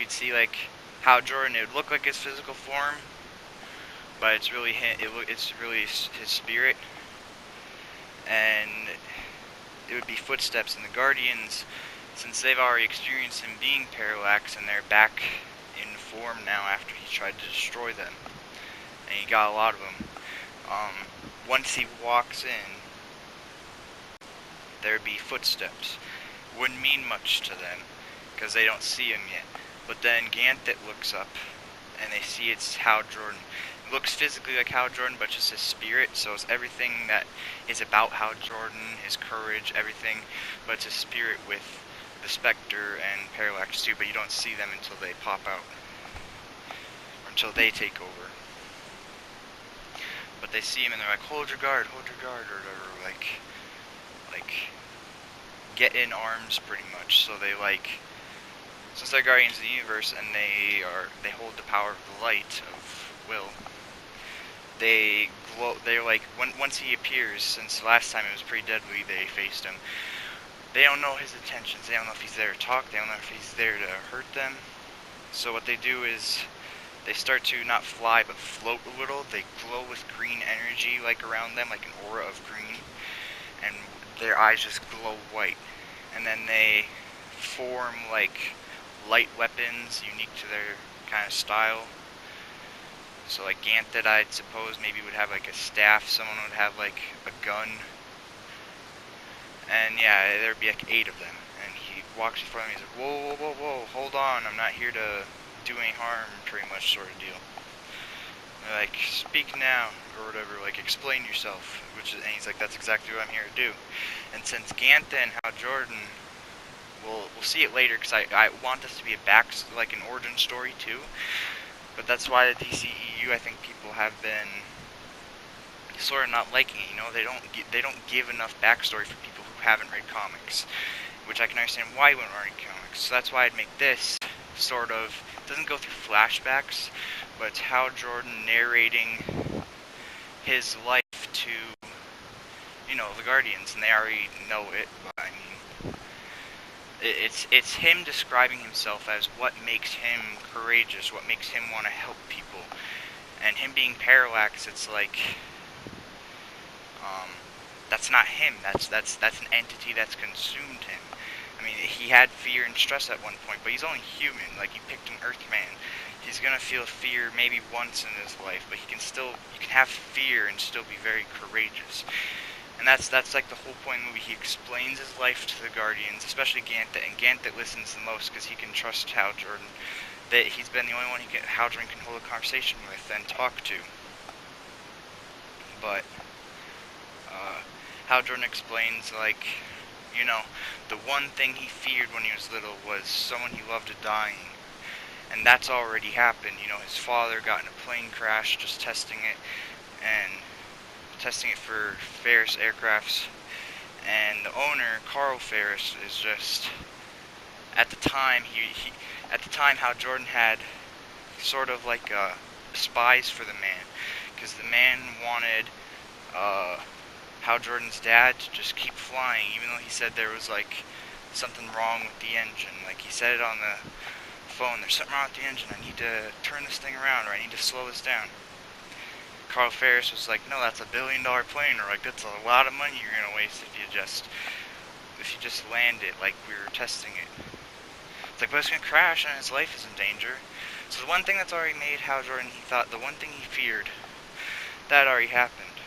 we'd see like Hal Jordan. It would look like his physical form, but it's really him. It's really his spirit, and it would be footsteps. And the Guardians, since they've already experienced him being parallax, and they're back in form now after he tried to destroy them, and he got a lot of them. Once he walks in, there'd be footsteps. Wouldn't mean much to them, because they don't see him yet. But then Ganthet looks up, and they see it's Hal Jordan. It looks physically like Hal Jordan, but just his spirit, so it's everything that is about Hal Jordan, his courage, everything, but it's his spirit with the Spectre and Parallax too, but you don't see them until they pop out, or until they take over. But they see him and they're like, hold your guard, or like, get in arms pretty much. So they since they're Guardians of the Universe and they hold the power of the light of will, they glow. They're like, once he appears, since the last time it was pretty deadly, they faced him. They don't know his intentions. They don't know if he's there to talk. They don't know if he's there to hurt them. So what they do is they start to not fly but float a little. They glow with green energy like around them, like an aura of green, and their eyes just glow white. And then they form like light weapons unique to their kind of style. So like Ganthet, I'd suppose, maybe would have like a staff. Someone would have like a gun. And yeah, there'd be like 8 of them. And he walks in front of me and he's like, whoa, whoa, whoa, whoa, hold on, I'm not here to do any harm, pretty much, sort of deal. And they're like, speak now, or whatever, like, explain yourself. And he's like, that's exactly what I'm here to do. And since Ganthet and Hal Jordan, we'll see it later, because I want this to be like an origin story too. But that's why the DCEU, I think people have been sort of not liking it. You know, they don't give enough backstory for people who haven't read comics, which I can understand why you wouldn't read comics. So that's why I'd make this sort of, it doesn't go through flashbacks, but it's Hal Jordan narrating his life to, you know, the Guardians, and they already know it. But I mean, it's him describing himself as what makes him courageous, what makes him want to help people, and him being parallax. It's like, that's not him. That's an entity that's consumed him. I mean, he had fear and stress at one point, but he's only human. Like, he picked an Earthman. He's gonna feel fear maybe once in his life, but you can have fear and still be very courageous. And that's like the whole point of the movie. He explains his life to the Guardians, especially Ganthet, and Ganthet listens the most because he can trust Hal Jordan. That he's been the only one Hal Jordan can hold a conversation with and talk to. But Hal Jordan explains, like, you know, the one thing he feared when he was little was someone he loved dying. And that's already happened. You know, his father got in a plane crash just testing it for Ferris aircrafts. And the owner, Carl Ferris, is just, at the time, Hal Jordan had sort of like spies for the man. Because the man wanted Hal Jordan's dad to just keep flying, even though he said there was like something wrong with the engine. Like, he said it on the phone, there's something wrong with the engine, I need to turn this thing around, or I need to slow this down. Carl Ferris was like, no, that's $1 billion plane, or like, that's a lot of money you're gonna waste if you just land it like we were testing it. It's like, but it's gonna crash and his life is in danger. So the one thing that's already made Hal Jordan, he thought, the one thing he feared, that already happened.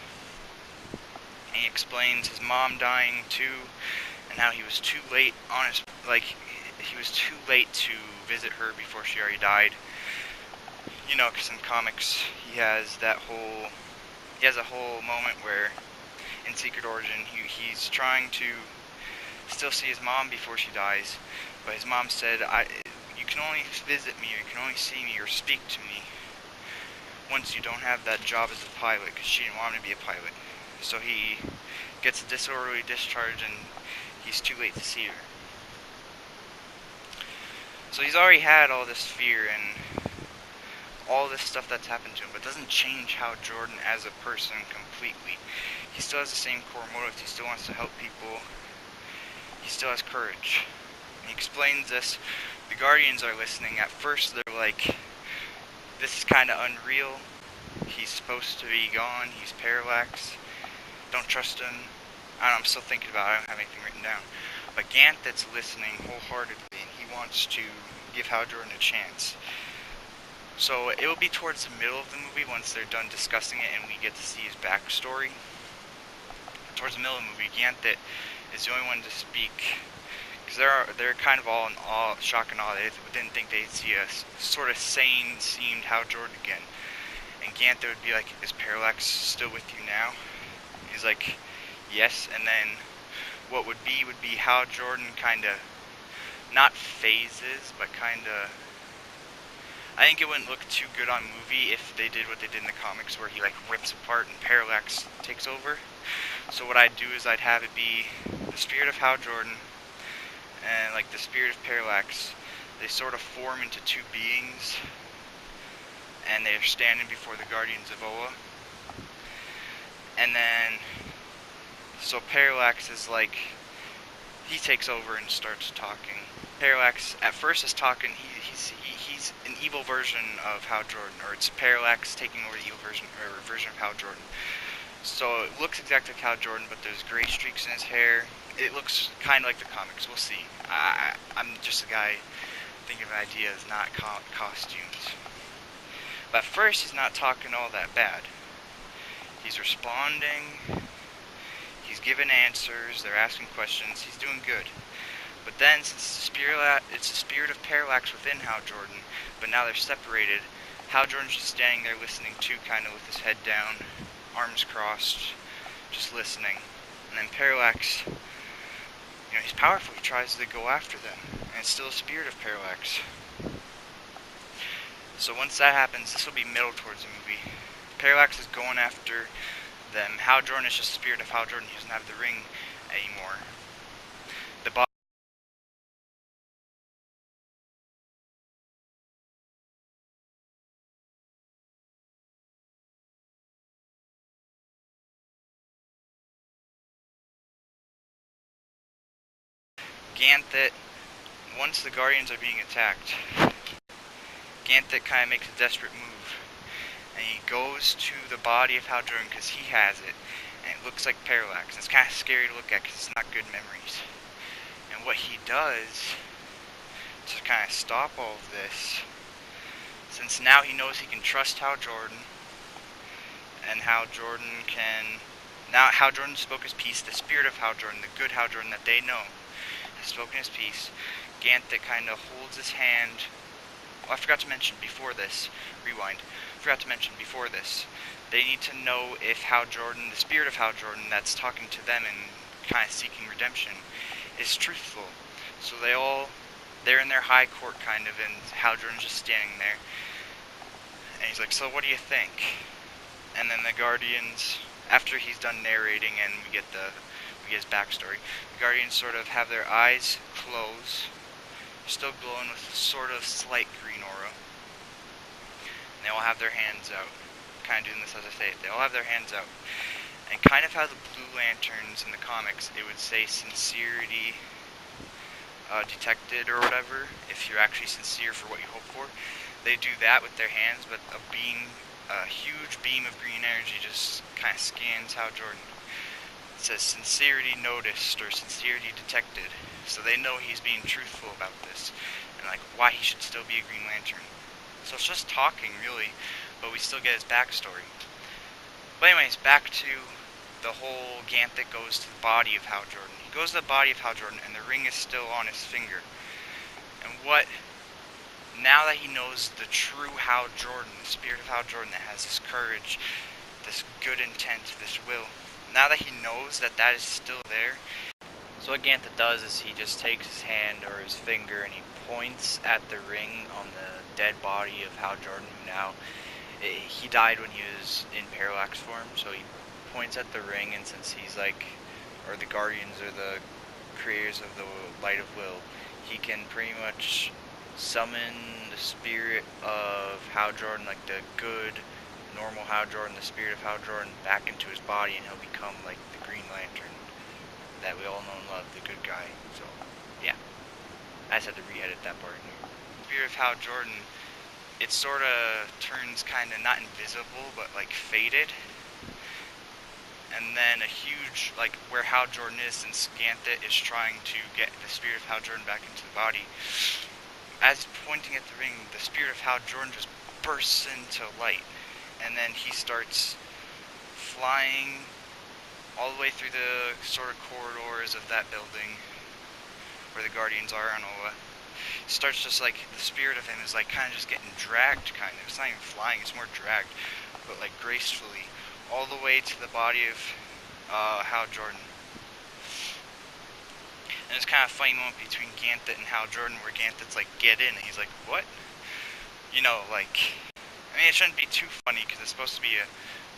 And he explains his mom dying too, and how he was too late on his, like, he was too late to visit her before she already died. You know, because in comics, he has a whole moment where, in Secret Origin, he's trying to still see his mom before she dies, but his mom said, you can only visit me, or you can only see me, or speak to me once you don't have that job as a pilot, because she didn't want him to be a pilot. So he gets a disorderly discharge, and he's too late to see her. So he's already had all this fear and all this stuff that's happened to him, but it doesn't change Hal Jordan as a person completely. He still has the same core motives. He still wants to help people. He still has courage. He explains this. The Guardians are listening. At first, they're like, this is kind of unreal. He's supposed to be gone. He's Parallax. Don't trust him. I don't know, I'm still thinking about it. I don't have anything written down. But Ganthet's listening wholeheartedly, and he wants to give Hal Jordan a chance. So it will be towards the middle of the movie once they're done discussing it and we get to see his backstory. Towards the middle of the movie, Ganthet is the only one to speak. Because they're kind of all in awe, shock and awe. They didn't think they'd see a sort of sane-seemed Hal Jordan again. And Ganthet would be like, is Parallax still with you now? He's like, yes. And then what would be Hal Jordan kind of, not phases, but kind of, I think it wouldn't look too good on movie if they did what they did in the comics where he like rips apart and Parallax takes over. So what I'd do is I'd have it be the spirit of Hal Jordan and like the spirit of Parallax. They sort of form into two beings, and they're standing before the Guardians of Oa. And then, so Parallax is like, he takes over and starts talking. Parallax at first is talking, he's an evil version of Hal Jordan, or it's Parallax taking over the evil version of Hal Jordan. So it looks exactly like Hal Jordan, but there's gray streaks in his hair. It looks kind of like the comics. We'll see. I'm just a guy thinking of ideas, not costumes. But at first, he's not talking all that bad. He's responding. He's giving answers. They're asking questions. He's doing good. But then, since it's the spirit of Parallax within Hal Jordan, but now they're separated, Hal Jordan's just standing there listening too, kind of with his head down, arms crossed, just listening. And then Parallax, he's powerful. He tries to go after them, and it's still a spirit of Parallax. So once that happens, this will be middle towards the movie. Parallax is going after them. Hal Jordan is just the spirit of Hal Jordan. He doesn't have the ring anymore. The body Ganthet, once the Guardians are being attacked, Ganthet kind of makes a desperate move, and he goes to the body of Hal Jordan because he has it, and it looks like Parallax. And it's kind of scary to look at because it's not good memories. And what he does to kind of stop all of this, since now he knows he can trust Hal Jordan, and Hal Jordan can, now Hal Jordan spoke his piece, the spirit of Hal Jordan, the good Hal Jordan that they know, has spoken his piece. Ganthet kind of holds his hand. Oh, I forgot to mention before this, rewind, forgot to mention before this, they need to know if Hal Jordan, the spirit of Hal Jordan that's talking to them and kind of seeking redemption, is truthful. So they're in their high court kind of, and Hal Jordan's just standing there. And he's like, so what do you think? And then the Guardians, after he's done narrating and we get his backstory, the Guardians sort of have their eyes closed, still glowing with sort of slight green aura. And they all have their hands out. Kind of doing this as I say it. They all have their hands out. And kind of how the Blue Lanterns in the comics, it would say sincerity detected or whatever, if you're actually sincere for what you hope for. They do that with their hands, but a huge beam of green energy just kind of scans Hal Jordan. It says sincerity noticed or sincerity detected, so they know he's being truthful about this and like why he should still be a Green Lantern. So it's just talking really, but we still get his backstory. But anyways, back to the whole Ganthet goes to the body of Hal Jordan. He goes to the body of Hal Jordan and the ring is still on his finger. And now that he knows the true Hal Jordan, the spirit of Hal Jordan that has this courage, this good intent, this will, now that he knows that that is still there, so what Ganthet does is he just takes his hand or his finger and he points at the ring on the dead body of Hal Jordan, who now, he died when he was in Parallax form, so he points at the ring, and since he's like, or the Guardians are the creators of the Light of Will, he can pretty much summon the spirit of Hal Jordan, like the good, normal Hal Jordan, the spirit of Hal Jordan, back into his body, and he'll become like the Green Lantern that we all know and love, the good guy. So, yeah. I just had to re-edit that part. Spirit of Hal Jordan, it sort of turns kind of not invisible, but like faded. And then a huge, like where Hal Jordan is, since Ganthet is trying to get the spirit of Hal Jordan back into the body. As pointing at the ring, the spirit of Hal Jordan just bursts into light. And then he starts flying all the way through the sort of corridors of that building where the Guardians are and all that. Starts just like, the spirit of him is like kind of just getting dragged, kind of. It's not even flying, it's more dragged, but like gracefully, all the way to the body of Hal Jordan. And it's kind of a funny moment between Ganthet and Hal Jordan where Ganthet's like, get in, and he's like, what? You know, like, I mean, it shouldn't be too funny because it's supposed to be a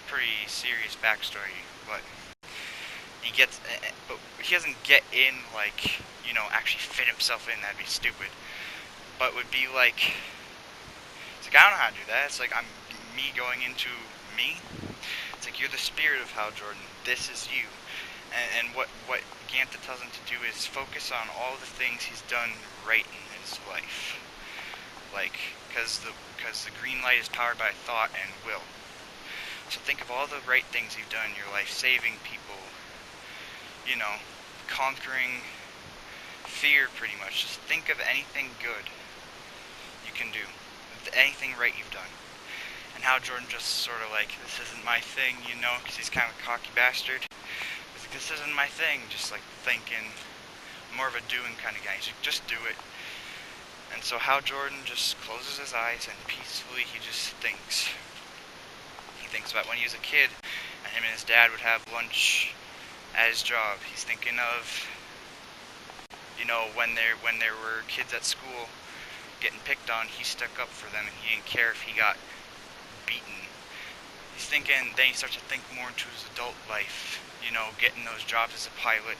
pretty serious backstory, but he gets, but he doesn't get in like, you know, actually fit himself in. That'd be stupid. But would be like, it's like, I don't know how to do that. It's like, I'm me going into me. It's like, you're the spirit of Hal Jordan. This is you. And what Ganthet tells him to do is focus on all the things he's done right in his life. Like, because the green light is powered by thought and will. So think of all the right things you've done in your life, saving people, you know, conquering fear pretty much. Just think of anything good you can do, anything right you've done. And Hal Jordan just sort of like, this isn't my thing, you know, because he's kind of a cocky bastard. He's like, this isn't my thing, just like thinking, more of a doing kind of guy. He's like, just do it. And so Hal Jordan just closes his eyes and peacefully he just thinks. He thinks about when he was a kid and him and his dad would have lunch at his job. He's thinking of, you know, when there were kids at school getting picked on, he stuck up for them and he didn't care if he got beaten. He's thinking, then he starts to think more into his adult life, you know, getting those jobs as a pilot,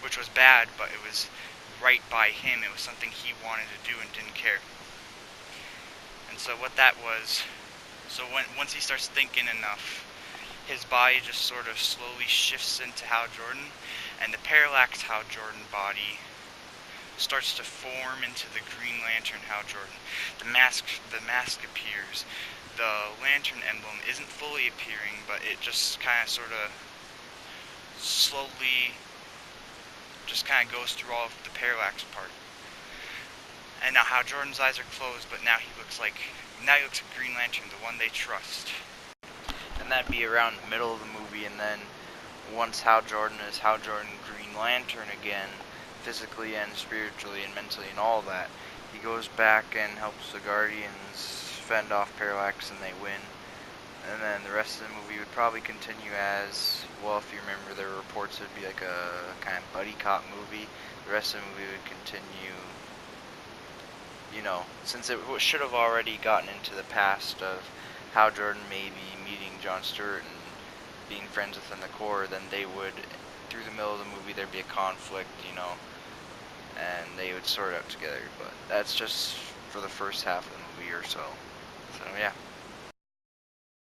which was bad, but it was right by him. It was something he wanted to do and didn't care. And so what that was, so once he starts thinking enough, his body just sort of slowly shifts into Hal Jordan, and the parallax Hal Jordan body starts to form into the Green Lantern Hal Jordan. The mask appears. The lantern emblem isn't fully appearing, but it just kind of sort of slowly just kind of goes through all of the parallax part. And now Hal Jordan's eyes are closed, but now he looks like a Green Lantern, the one they trust. And that'd be around the middle of the movie, and then once Hal Jordan is Hal Jordan Green Lantern again, physically and spiritually and mentally and all that, he goes back and helps the Guardians fend off Parallax and they win. And then the rest of the movie would probably continue as, well, if you remember, there were reports it would be like a kind of buddy cop movie. The rest of the movie would continue, you know, since it should have already gotten into the past of Hal Jordan maybe meeting John Stewart and being friends within the Corps, then they would, through the middle of the movie, there'd be a conflict, you know, and they would sort out together. But that's just for the first half of the movie or so. So yeah.